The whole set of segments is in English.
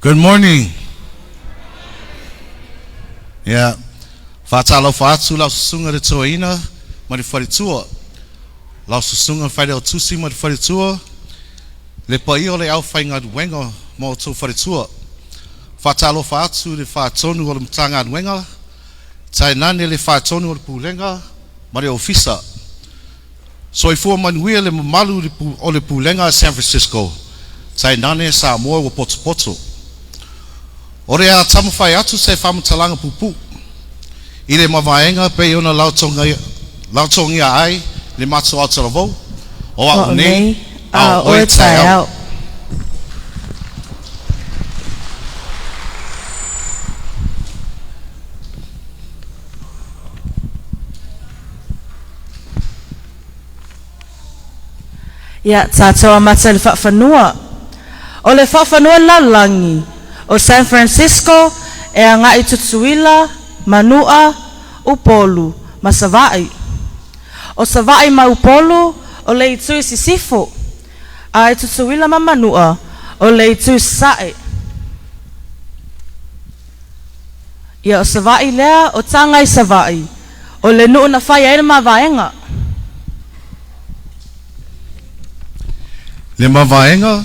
Good morning. Yeah. Fatalo fatu la sunga de toina, mari faritua. La sunga fai del tusi mari faritua. Le pai ole au fai ngad wenga mo tu faritua. Fatalo fatu le fatonu ole mtanga wenga. Tai nane le fatonu ole pulenga mari ofisa. So ifua manuia le malu ole pulenga San Francisco. Tai nane Samoa wa poto. Ore a tamu fai atu se famu talanga pupu. Ile mavaenga pe ona lautongia ai le matso ataravo. O a nei a oe tai au. Ya tātua mata le whawhanua. O le whawhanua lalangi o San Francisco e a ngai tutuila, manua, upolu, ma Savai. O Savai ma upolu o le itui sisifo. A tutuila ma manua o le itui sae. Ia o Savai lea o tangai Savai. O le nuu na whai aina ma vaenga. Le mavaenga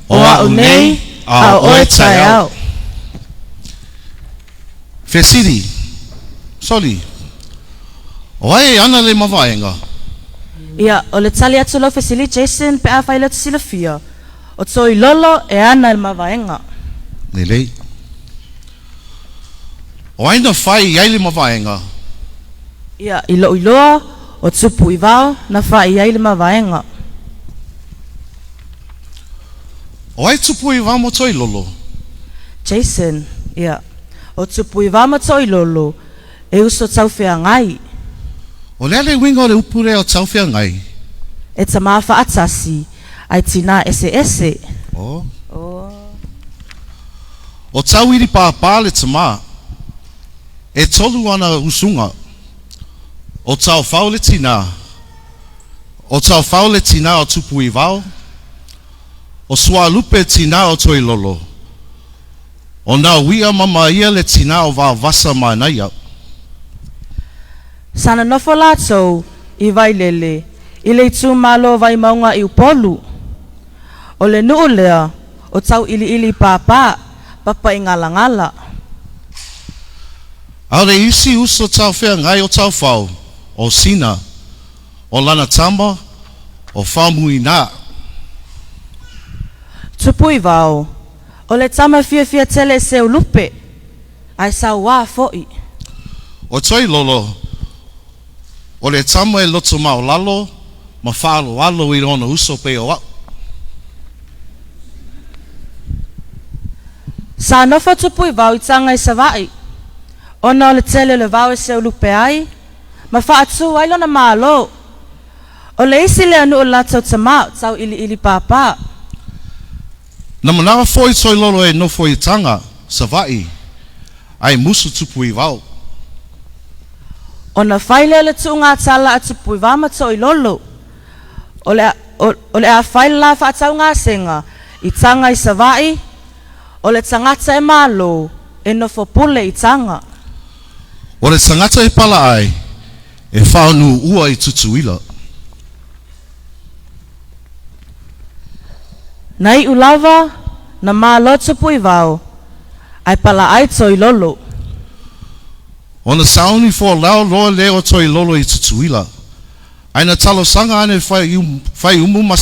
O a unei a oe tai au. Fesiri. Soli. O ai ana le mavaenga. Ia, o le tali atu lo Fesili Jason pe a whai le tusila fia. O toi lolo e ana le mavaenga. Nelei. O ai na whai ai le mavaenga. Ia, ilo iloa o tupu i vao na whai ai le mavaenga. O ai tupu i vamo toi lolo. Jason, ia, o tupu i vao ma toi lolo e uso tau whea ngai. O lea le winga o le upure o tau whia ngai. E ta maafa atasi ai tina ese. O. O tau iri pāpā le tama. E tolu ana usunga. O tau whau le tina. O tau whau le tina o tupu i vao. O sua lupe tina o toi lolo. O na wia mama ia le tina o va vasa manaia. Sana nofo lātou i vai lele, i le tū malo vai maunga i upolu. O le nuu lea, o tau ili pāpā, papa i ngala. Aure isi uso tau whea ngai o tau whau, o sina, o lana tama, o whamu i nā. Tupu i vao, o le tama fia tele se lupe, ai sa wā foi. O toi lolo, o le tama e loto mao lalo, ma whaalo alo i rona uso pe o au. Sa nofa tupu i vao i tanga i Savai. Ona o le tele le vao e se lupe ai, ma whaatu ai lona malo. O le isi le anu o latau tamau, tau ili pāpā. Na manawa foi toi lolo e no foi tanga, Savai, ai musu tupu i vao. Ona whaile le tuunga tala a tupu i vama toi lolo. O le a whaile la whaatau ngā senga, i tanga i Savai, o le tangata e malo, e no pule i tanga. O le tangata e pala ai, e whaonu ua i tutuila. Nai ulava, na malo tupu i vao, ai pala ai toi lolo. Ona sauni fo lao loa leo toi lolo i tutuila. Aina talo sanga ane fai umu ma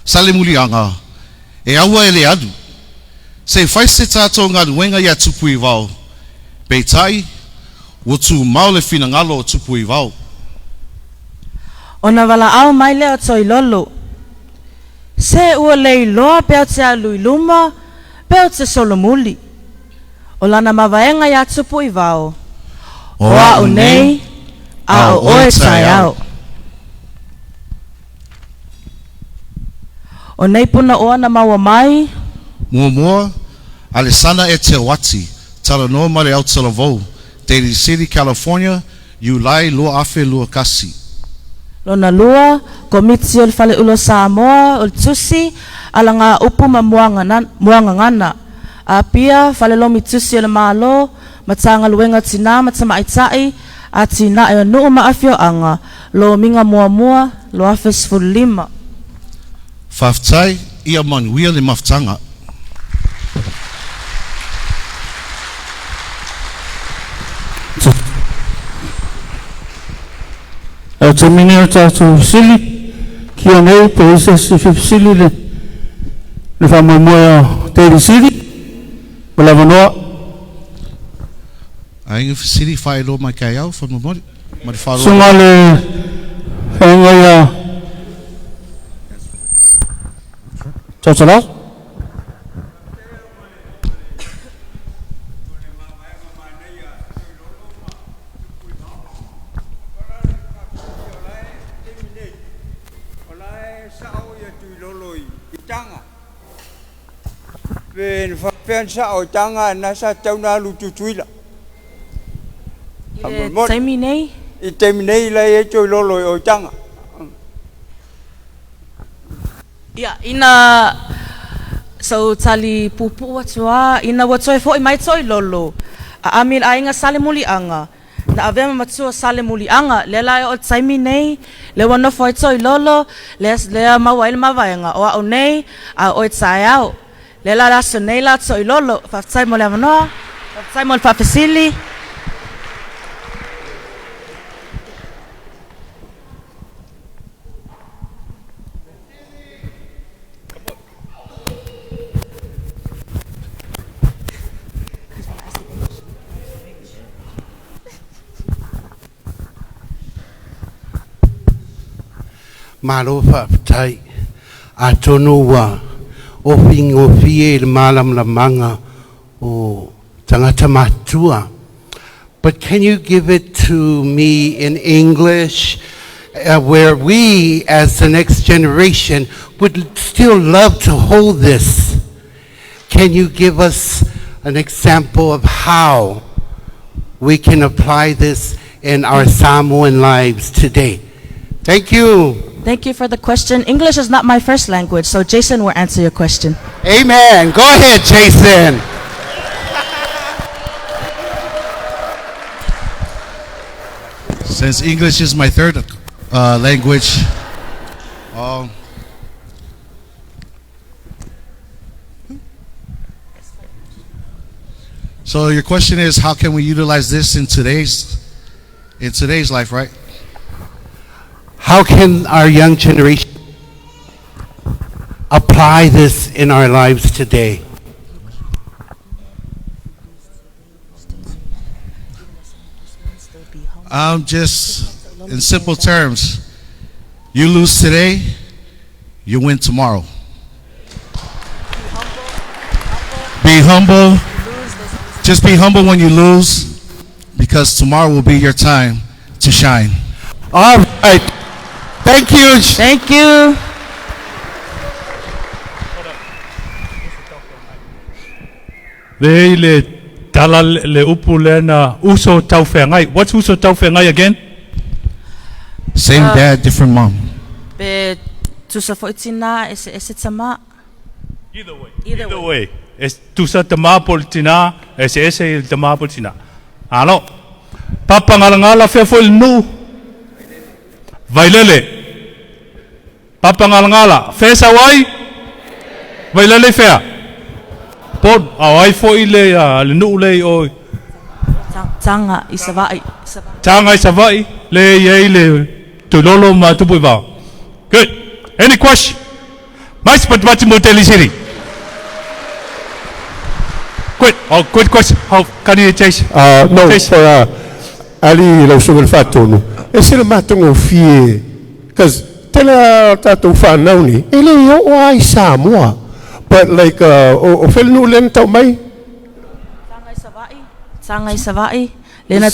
salimuli anga. E aua ele adu. Se fai se tato ngadu wenga ya tupu i vao. Peitai, wotu maule fina ngalo o tupu i vao. Ona wala au mai leo toi lolo. Se ua lei loa peo te alui luma, peo te solomuli. O lana mavaenga ya tupu i vao. O a unei, a o oe tai au. O nei puna oa na maua mai. Mua, Alessana e te wati, tala noa mare au tala vau. Daly City, California, Ulai lua afe lua kasi. Lona lua, komiti o le fale ulo Samoa, o le tusi, ala ngā upu ma muanga ngana. A pia, fale lomi tusi o le malo, matanga luenga tina, matama aitai, a tina e nuu maafio anga, lo minga mua, lo afes fulima. Whaftai, ia manuia le maftanga. Te mine o tātou sili, ki a nei, pe isa si sili le whamamoa te sili, wala wanoa. A inga whisiri whae lo mai kai au, whamamori. Mari wharoa. Sunga le whangai a Tautarau. Ven pensa o tanga na sa tauna lutu tuila. Taimi nei? I taimi nei la e toi lolo o tanga. Ia, ina so tali pupu watua, ina watua fo i mai toi lolo. A amin a inga sale muli anga. Na avema matua sale muli anga. Lela o taimi nei, le wano fo i toi lolo, le mawa il mawaenga. O a o nei, a o i tai au. Lela la so nei la toi lolo, whaftai mo le avanoa, whaftai mo le whawhesili. Malo whaptai a tono wa o fie le malam la manga o tangata matua. But can you give it to me in English where we as the next generation would still love to hold this? Can you give us an example of how we can apply this in our Samoan lives today? Thank you. Thank you for the question. English is not my first language, so Jason will answer your question. Amen. Go ahead, Jason. Since English is my third language, so your question is, how can we utilize this in today's life, right? How can our young generation apply this in our lives today? Just in simple terms, you lose today, you win tomorrow. Be humble. Just be humble when you lose, because tomorrow will be your time to shine. All right. Thank you. Thank you. Vei le tala le upu le na uso tau whengai. What's uso tau whengai again? Same dad, different mom. Be tusa fo itina ese tama. Either way. Es tusa tama politina, ese tama politina. Ano? Papa ngala fe fo il nu. Vailele. Papa ngala fesa wai vailele fea pod awai fo ile le nu le o tanga isavai tanga isavai le ye le tololo ma tupu va. Good. Any question? Mais pat moteli siri. Good question. How can you chase? No, for ali lo sugal fatonu. Ese le matongo fie because tela tatou whanau ni, ele o ai Samoa. But like, o whele nu len tau mai? Tanga i savai. Lena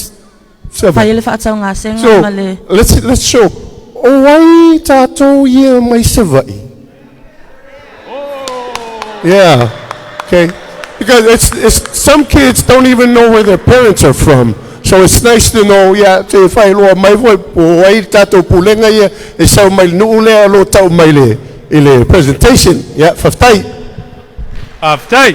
whai ele whaatau ngā senga So, male. let's show. O ai tatou ia mai savai. Yeah, okay. Because it's some kids don't even know where their parents are from. So So it's nice to know, yeah, te whai loa mai voi po ai tātou pulenga ia e sau mai nuu lea lo tau mai le i le presentation, yeah, whaftai. Aftai.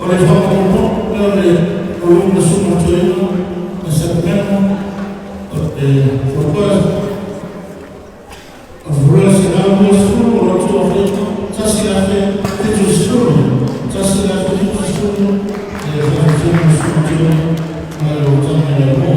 le whakamono, le alumna suma tuina, na Sacramento, whakoa, a vura se nā mua suru, o roto a whaita, tasi a whe, titu suru, tasi a whe titu suru, e whakatuna suma tuina, mai o tanga e mo.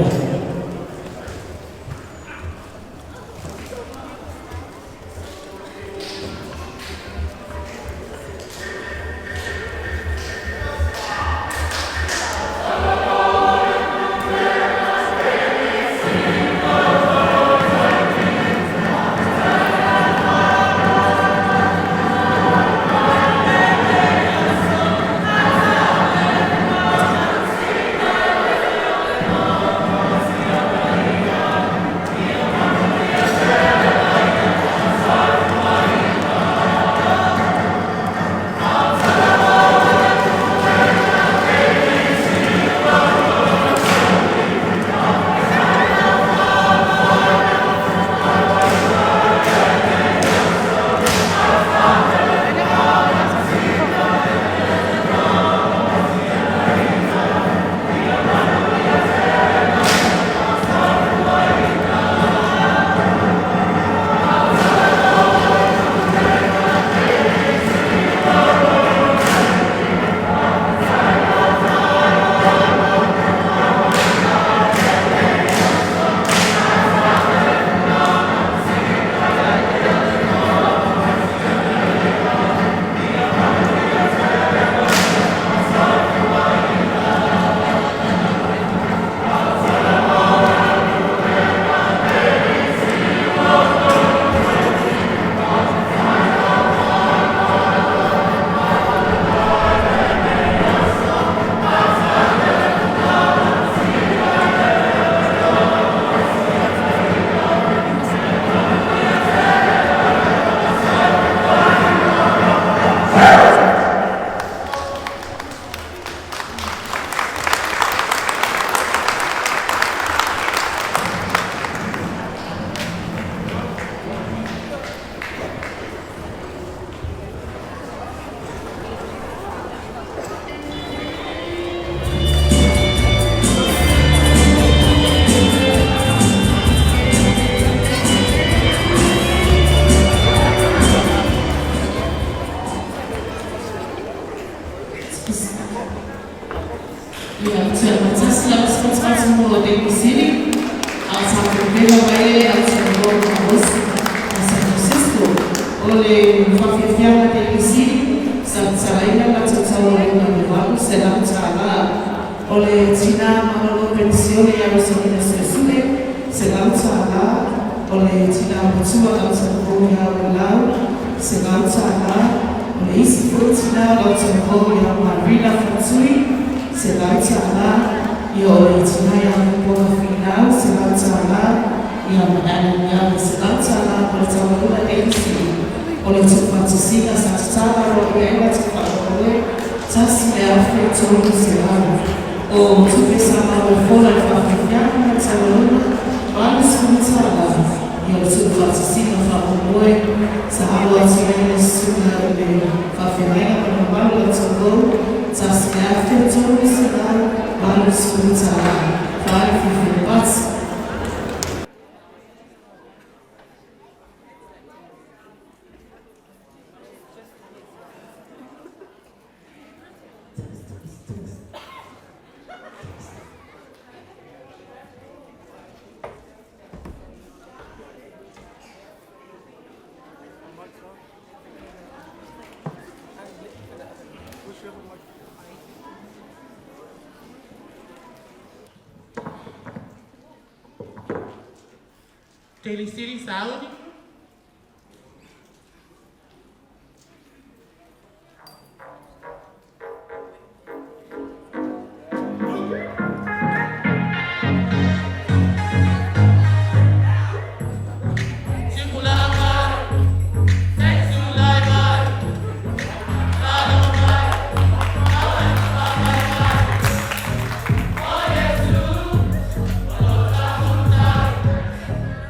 Daly City, Saúde.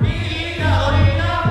Vida,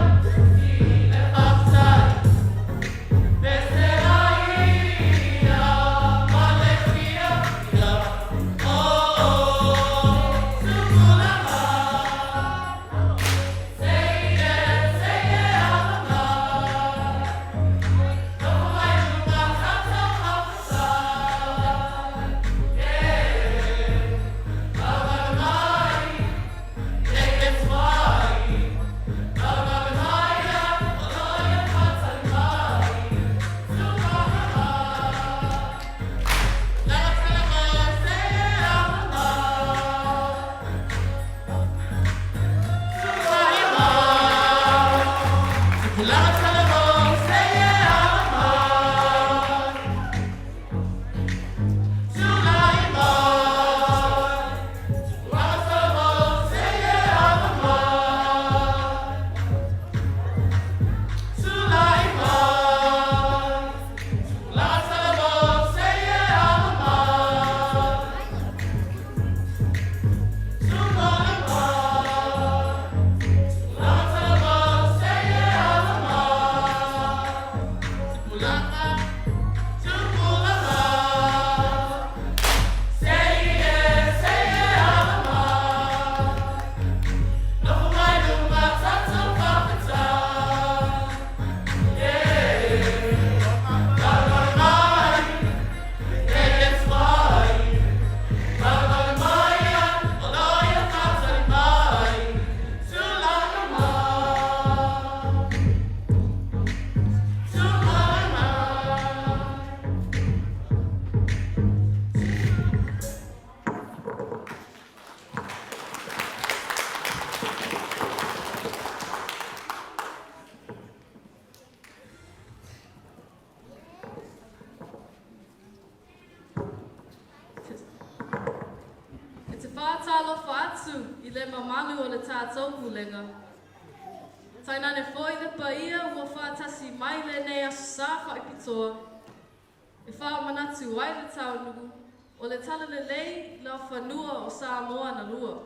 O le tala le lei la whanua o Samoa na lua.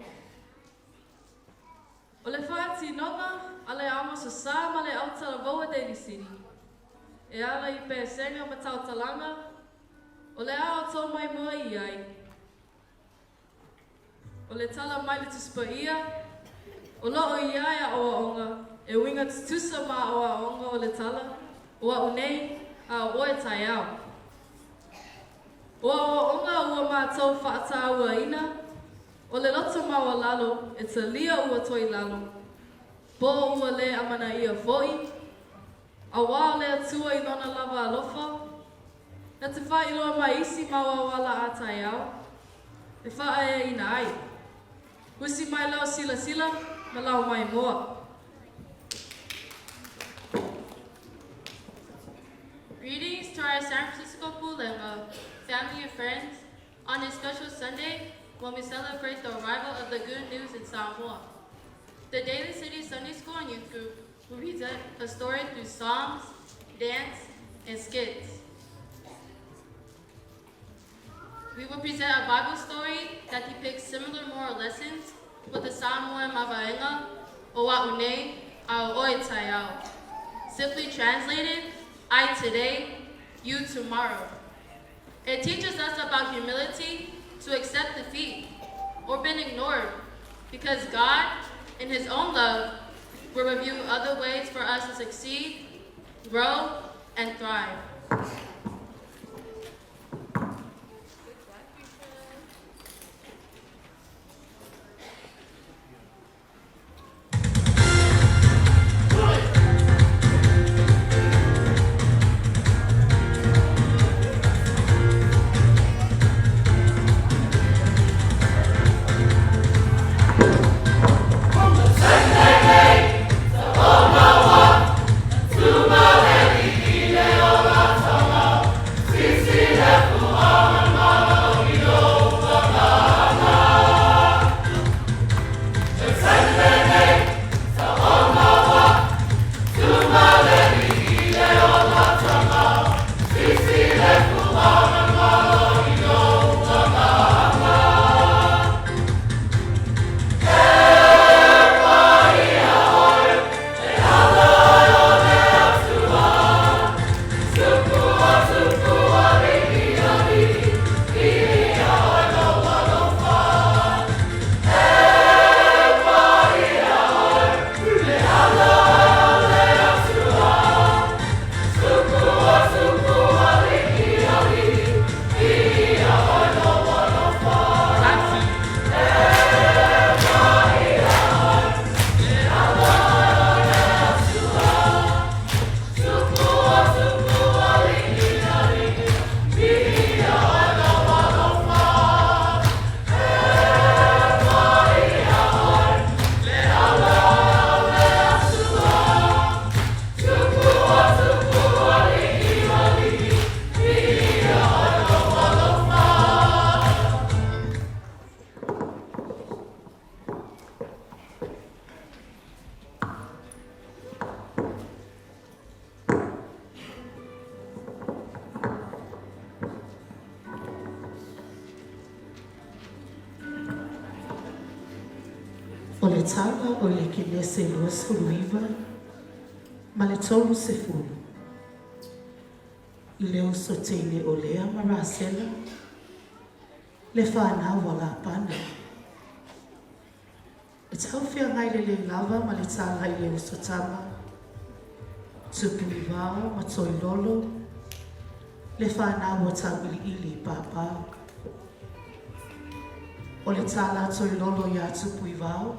O le whaati nonga a le ama sa sa ma le autara voa Daly City. E ala I pe senga ma tau talanga, o le ao tō mai mua I ai. O le tala mai le tuspa ia, o loo I ai a oa onga, e winga tusa ma oa onga o le tala, oa unei a oe tai au. Oa onga ua mātou whaata ua ina, o le loto maua lalo, e te lia ua toi lalo. Po ua le amana ia foi, a wā le atua I nona lava alofa, na te wha iloa mai isi maua wala a tai au, e wha e ina ai. Usi mai lau sila sila, ma lau mai moa. Greetings to our San Francisco Pulenga, family and friends, on this special Sunday when we celebrate the arrival of the good news in Samoa. The Daly City Sunday School and Youth Group will present a story through songs, dance, and skits. We will present a Bible story that depicts similar moral lessons with the Samoan Mavaenga, Oa Une, Ao Oi Tai Ao. Simply translated, I today, you tomorrow. It teaches us about humility, to accept defeat, or being ignored, because God, in His own love, will review other ways for us to succeed, grow, and thrive. O le tala o le ke se lua sefuluiva, ma le tolu sefulu. I leo so teine o lea marasela. Le whanau wala pana. E tau whia ngai le lava ma le tala I leo so tama. Tupu I wao ma toi lolo. Le whanau o tau ili papa. O le tala toi lolo ia tupu I wao.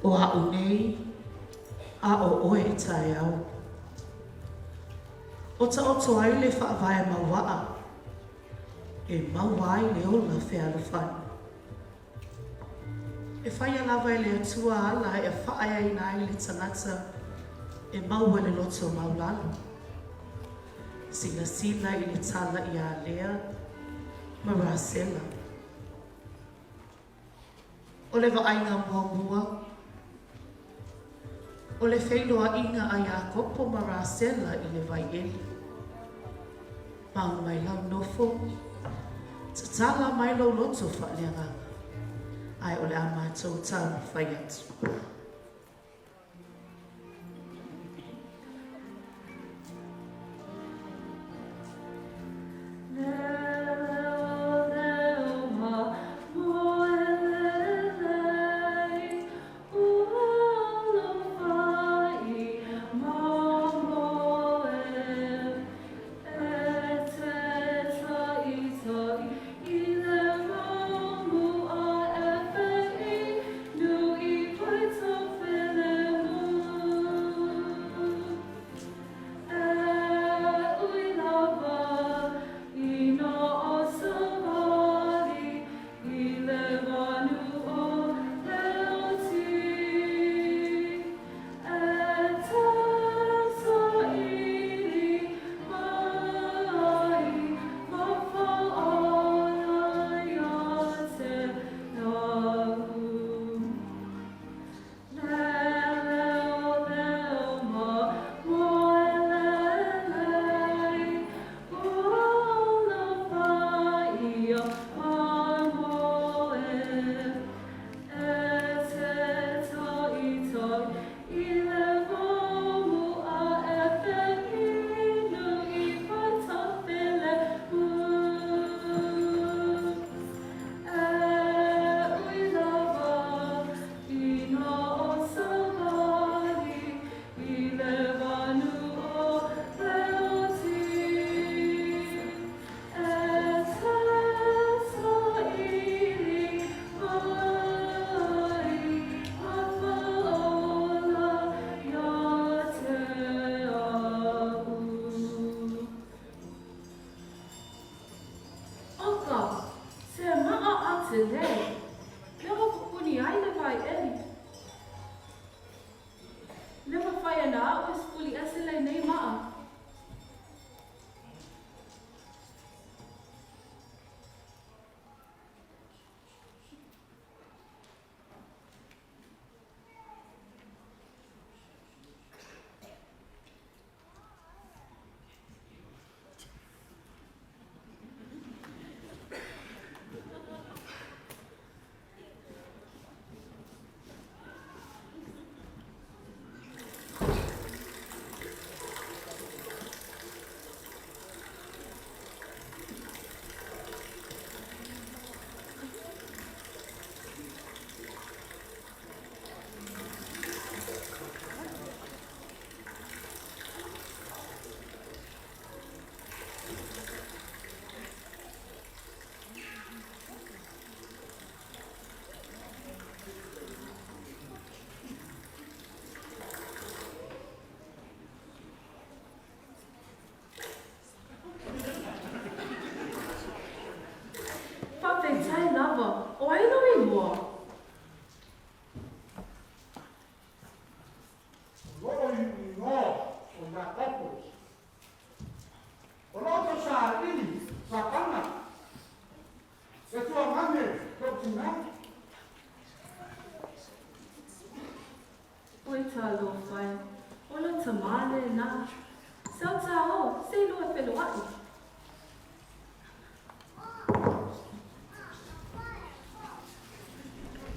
O a unei, a o oe e tai au. O ta oto ai le whaavaya mawaa. E mawai le ola whea alufani. E whaia lava le atua ala e whaaya ina ai le tangata. E maua le loto maulalo. Sina sina I le tala I a lea. Marasela. O le waainga mua mua. O le whailoa inga a ia kopo marasela I le vai eli. Mau mai lau nofo. Tatala mai lau loto whaaleanga. Ai o le amatou tau whai atu.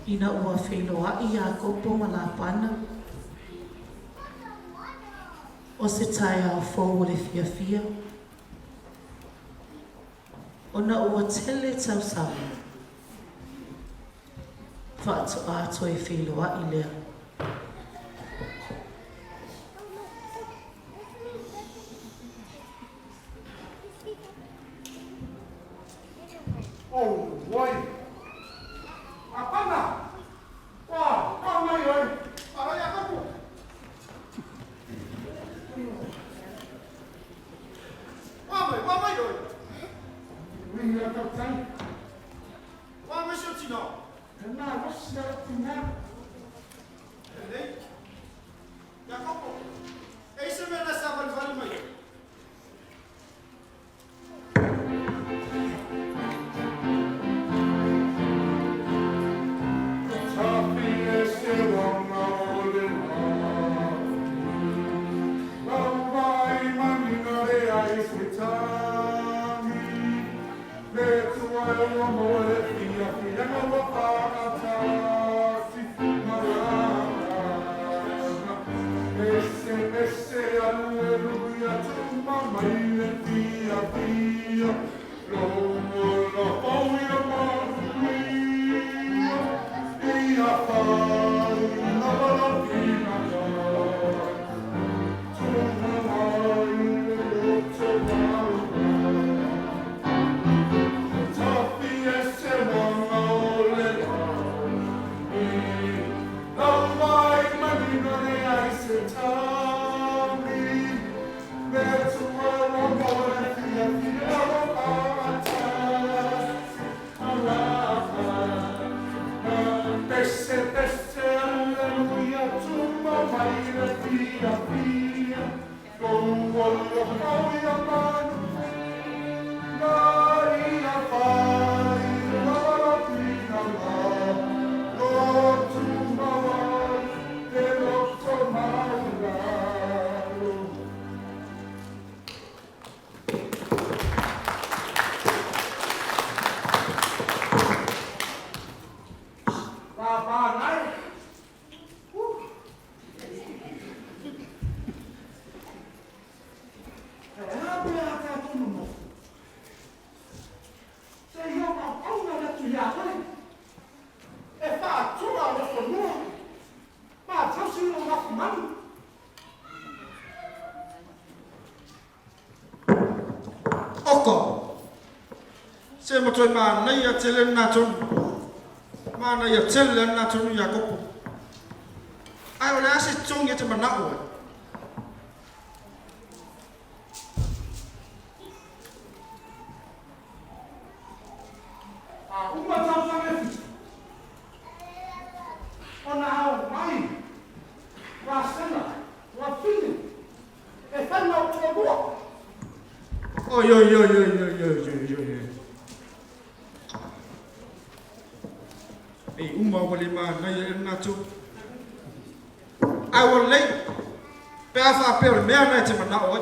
Ina ua wheloa I a kopo ma la pana. O se tai au fōu o le fia fia. O na ua tele tau sawa. Whaato ato e whiloa I lea. Oh, boy. Apana? Wah, kau mai oi. Ara ya kapu. Wah mai oi. Ring ya kau tai. Wah mai sio tino. Na, what's that tino? Ei. Ya kapu. Ei se me na sa val mai. Se matoi ma nei a tele na tonu. Ma nei a tele na tonu ya kopo. Ai ole ase tongi te mana o. Uma tau sange. Ona au mai. Wa sena. Wa fini. E fanno o bo. Oi. Ei uma wale ma nei na tu. Ai wale pe afa pe me na te mana o.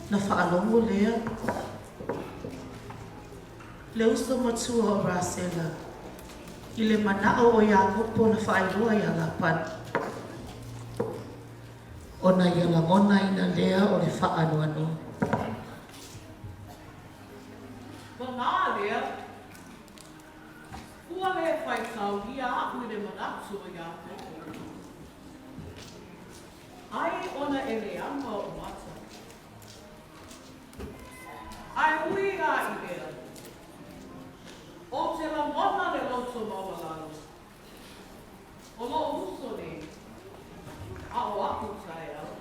Na whaalongo lea. Le uso matua o Rasela. I le manao o Iakopo na whaelua I ala pan. O na iala ngona ina lea o le whaanuanu. Ko ngā lea, ua le whaitau ia aku I le manatsu o Iakopo. Ai ona e le anga o mata. Ai ui ngā I lea. O te la mona le loto mawalalo. O lo uso ni. A o aku tai au.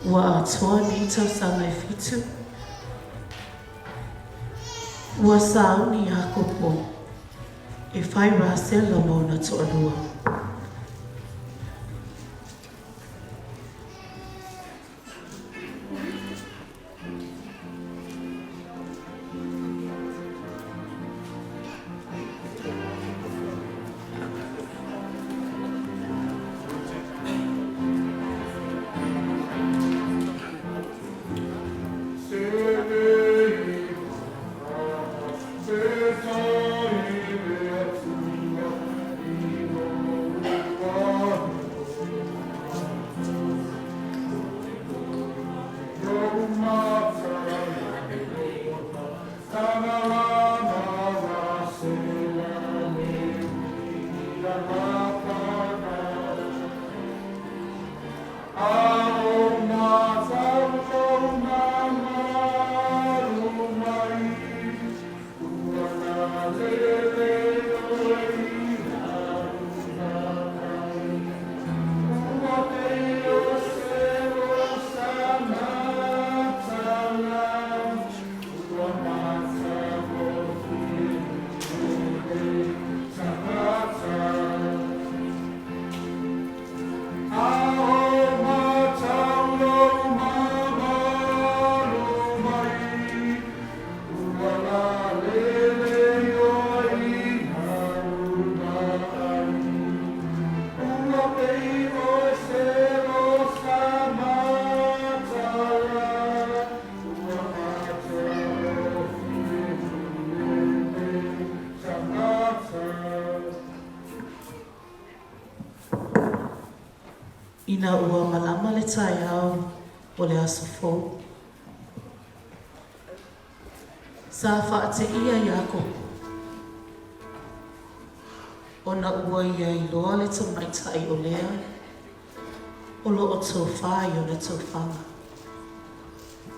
Ua atoa ni tausanga e fitu. Ua sauni a kopo e whai Rasela mauna to'alua. Ina ua malama le tai au o le aso fou. Sa whaate ia iako. Ona ua ia I loa le tamaitai o lea. O lo o tau whai o le tau whanga.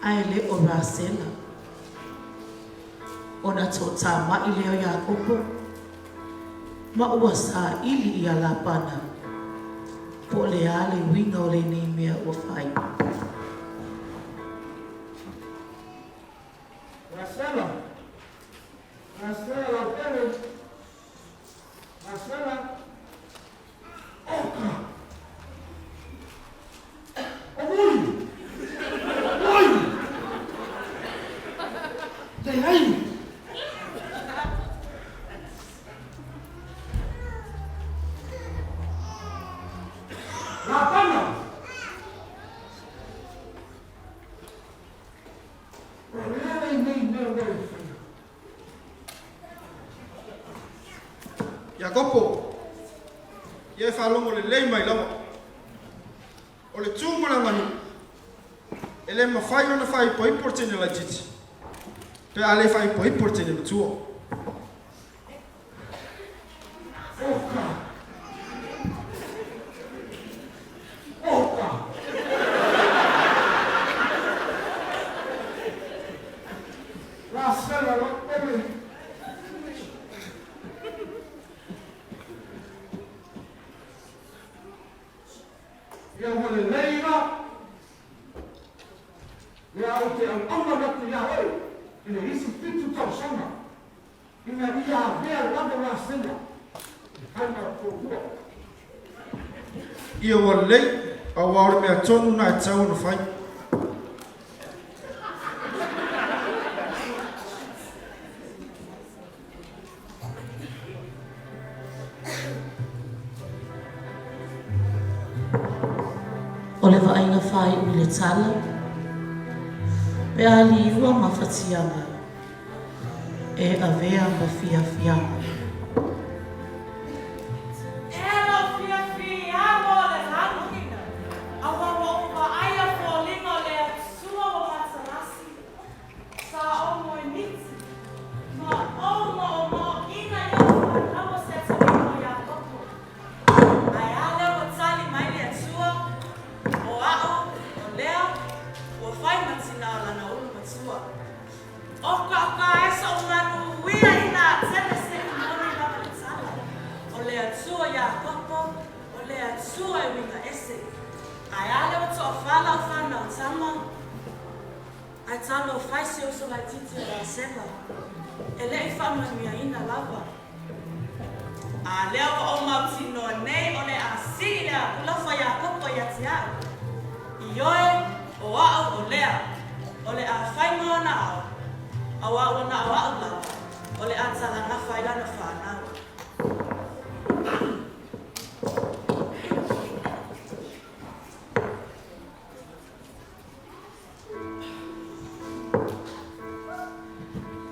Ai le o Rasela. Ona tau tā mai leo Iakopo. Ma ua sa ili ia la pana. Po le ale winga o le nei mea ua whai. Rasela, Rasela, pere, Rasela, oka, oi, te hai. La pana. Iakopo, ia whalongo le lei mai lawa. O le tūmara nganu, e le mawhai ona whai po importene la jiti. Pe ale whai po importene le tua. Oka. Oka. Rasela, la pere. Ia wale leira, ia o te au auna ratu ia hoi, ina isi fitu tau sanga, ina ia vea lava Rasela, haina kōkua. Ia wale lei, a waore mea tonu na e tau na whai. O le vaaina whai ui le tala. Pe ali iua mawhatianga. E avea ma fia fianga. Ai ale o to fala o fana o tama. Ai talo fai se o so la titi la seba. Ele I fama mia ina lava. A leo o mautino nei o le asilia ula fa ya kopo ya tia. Ioe o au o lea. O le a fai ngona au. Awa o na awa o la. O le a tala na fai la na whanau.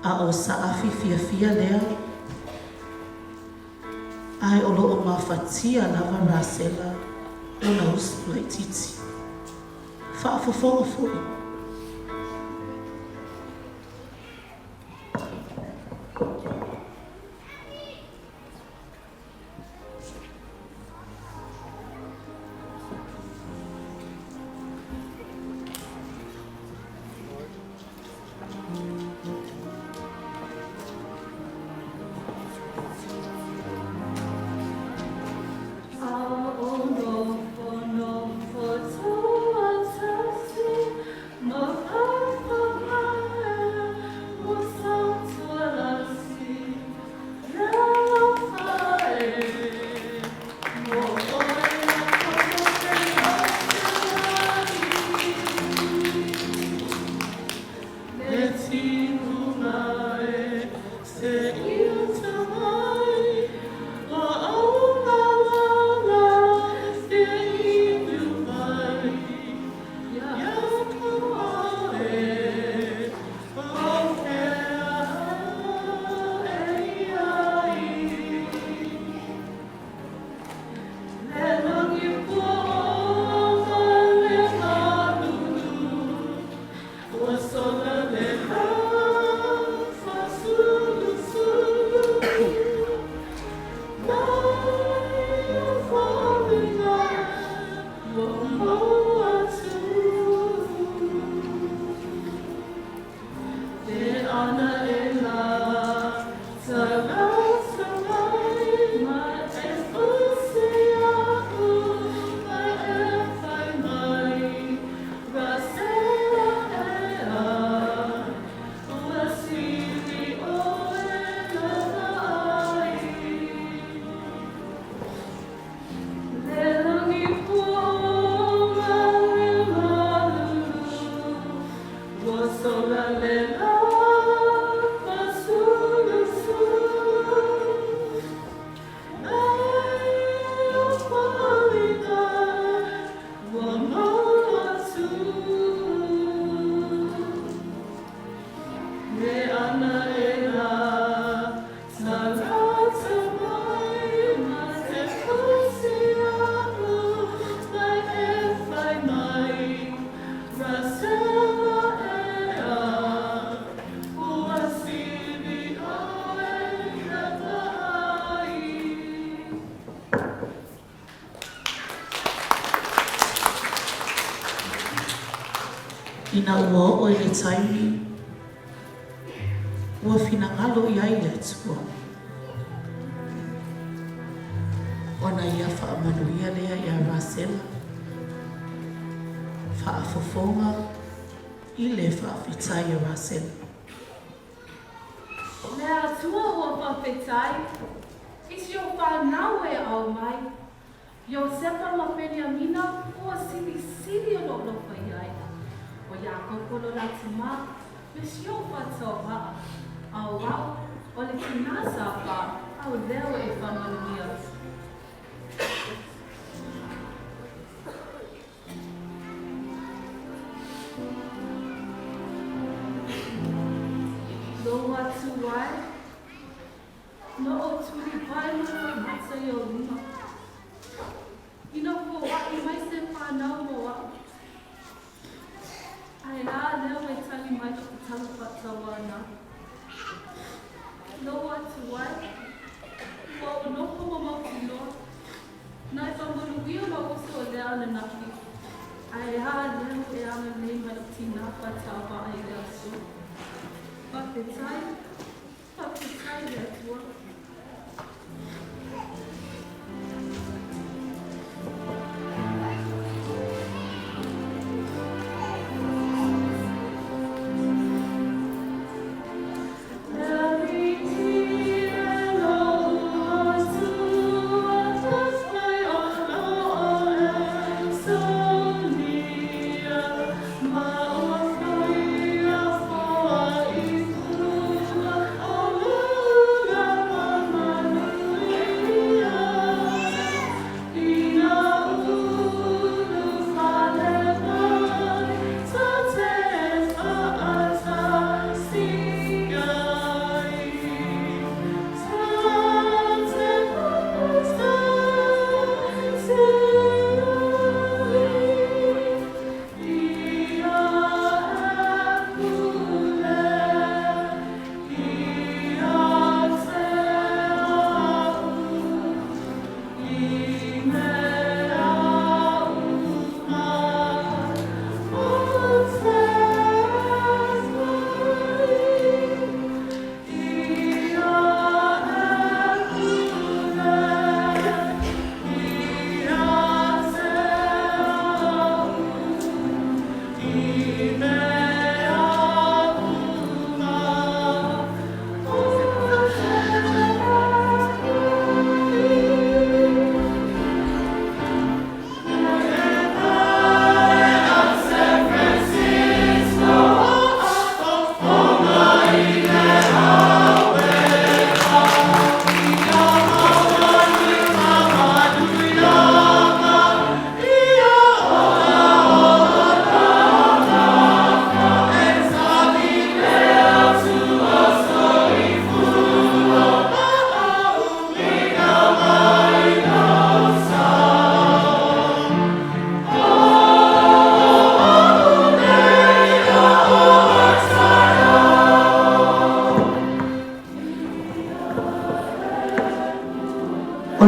A o saafi fia lea. Ai o loo mawhatia lava rasela o na usu lai titi. Whaafofonga fui. Ina ua o le taimi. Ua finangalo I ai le atua. Ona ia whaamanuia lea ia Rasela. Whaafofonga I le whaafitai ia Rasela. Lea atua ua whawhetai. Isi o whanau e au mai. Yo sepa mapeni amina ua sili o lolofa I ai. O Iakopo lo latuma, mesio whatoa, au wau, o le kinasa wha, au leo e whamanuia. Lo atu wai, no o tuli pai mo mata I o luma. Ino ko wai mai se whanau mo wau. Ai la leo e tali mai o te tala whatawana. No atu wai, wa o noko ma mauti noa. Nai whamanuia ma uso o lea na naki. Ai la leo e ana nei mai o tina whatawa ai lea so. Whapetai lea tua.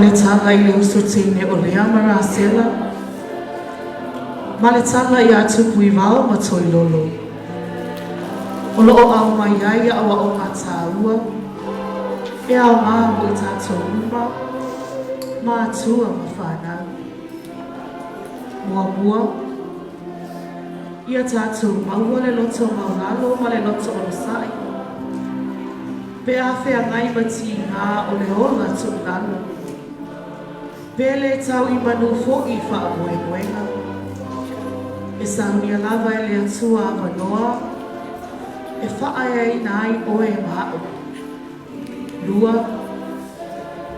le tala i le uso tine o le amara sela. Ma le tala i atupu i vao ma toi lolo. O lo o au mai ai awa o ngata ua. E au ngā mo i tātou uma. Ma atua ma whanau. Mua mua. Ia tātou maua le loto maulalo ma le loto o sai. Pe a whea ngai mati ngā o le ola tu lalo. Pe le tau i manu fo'i wha a moenga. E saunia lava e le atua a manoa. E wha ai nai o e mahao. Lua.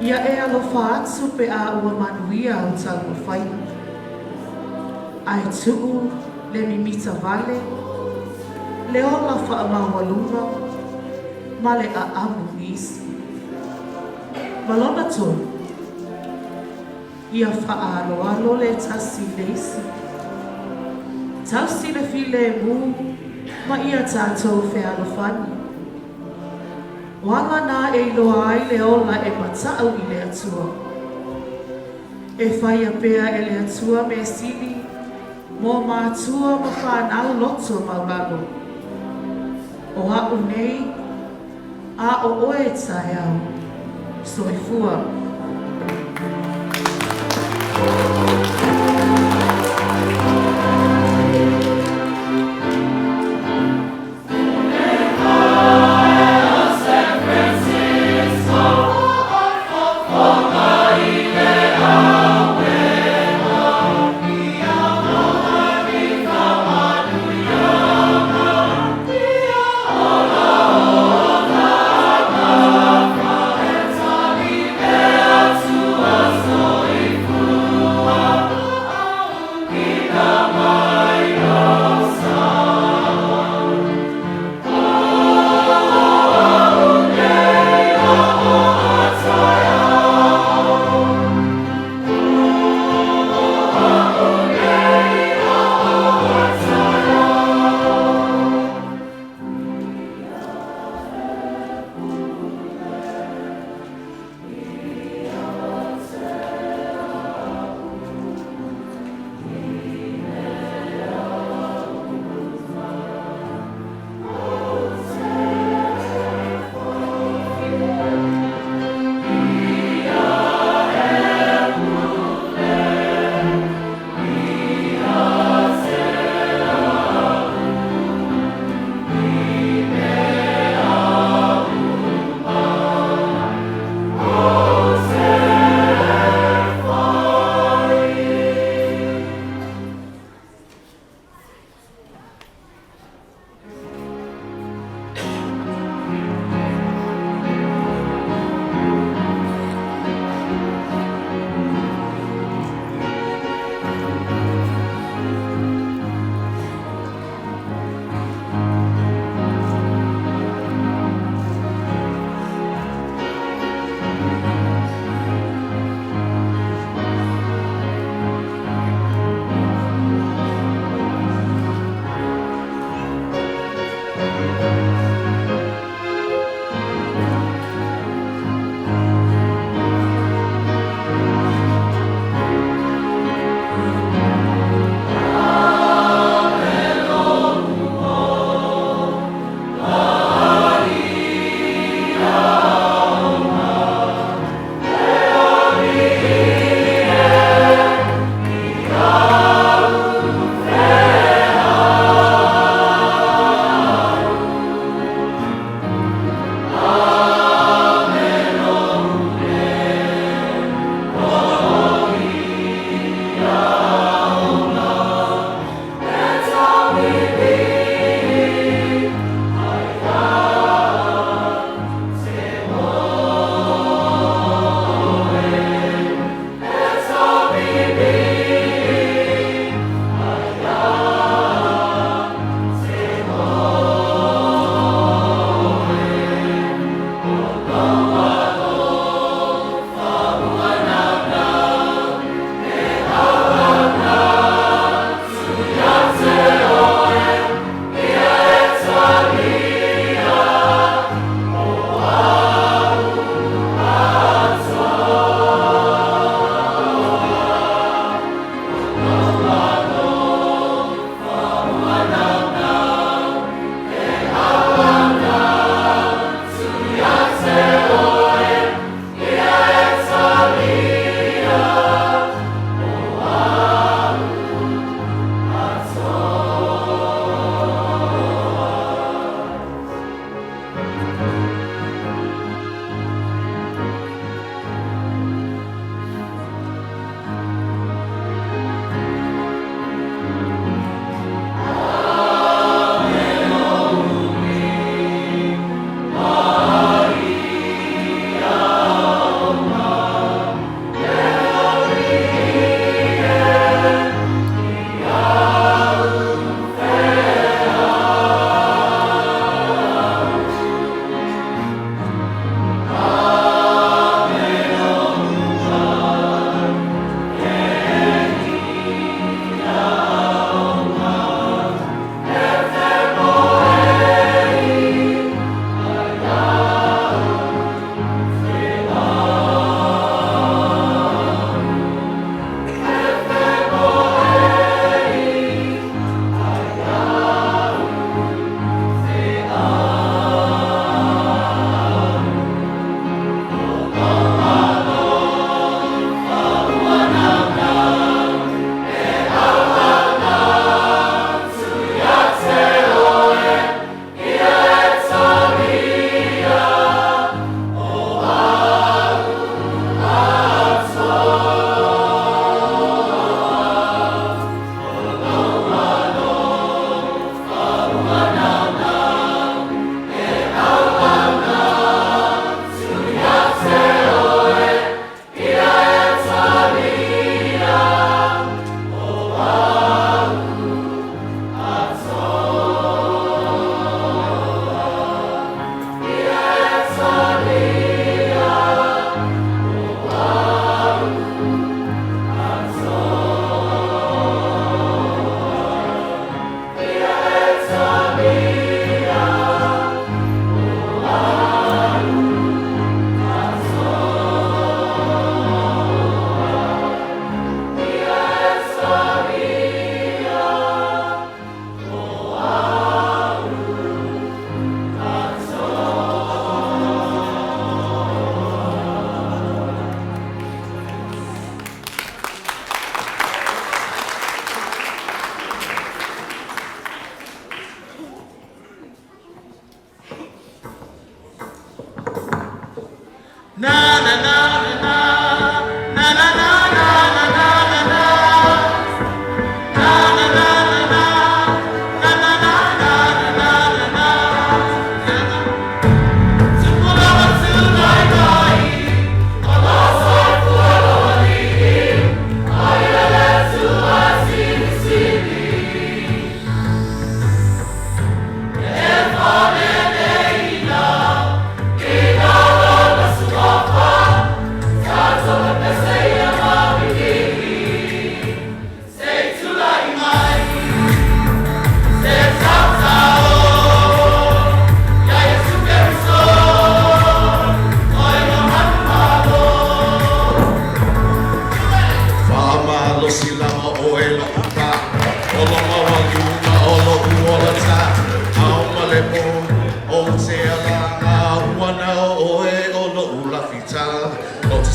Ia e alofa atu pe a ua manuia o tau o whai. Ai tuu le mimita vale. Le ola wha a mawalunga. Ma le a amu isi. Malona tonu. Ia wha alo le tasi leisi. Tausi le file e mu, ma ia tātou whea alofani. Wanga nā e loa ai le ola e matau i le atua. E whai a pea e le atua me sili, mō mātua ma whanau loto maulalo. O hau nei, a o oe tai au, soifua.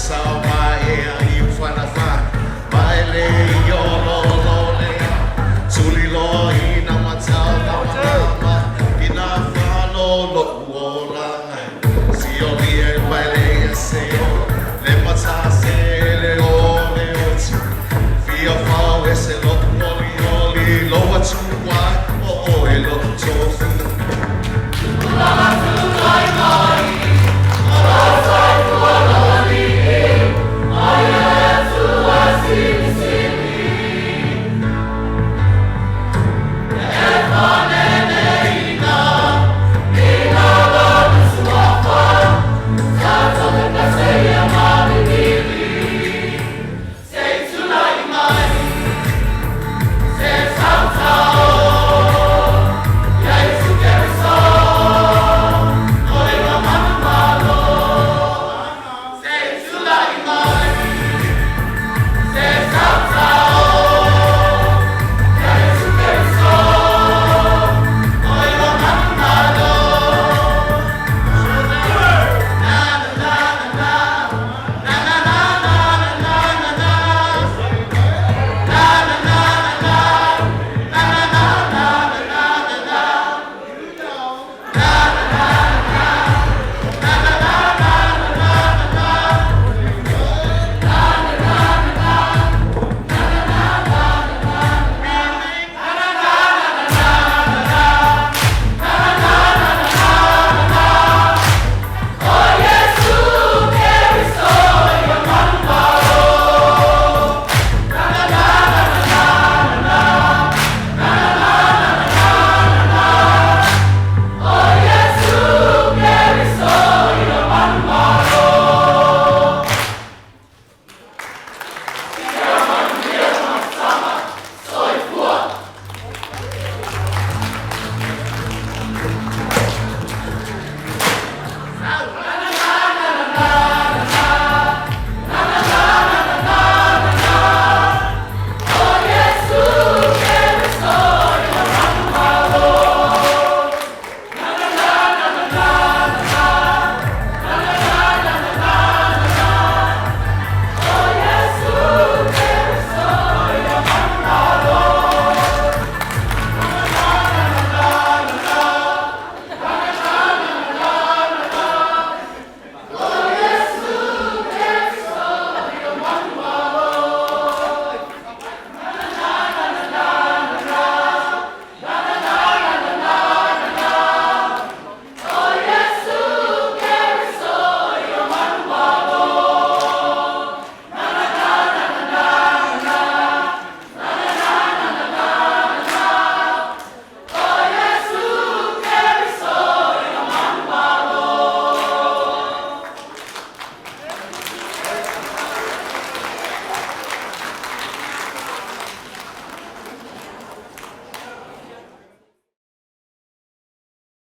Sound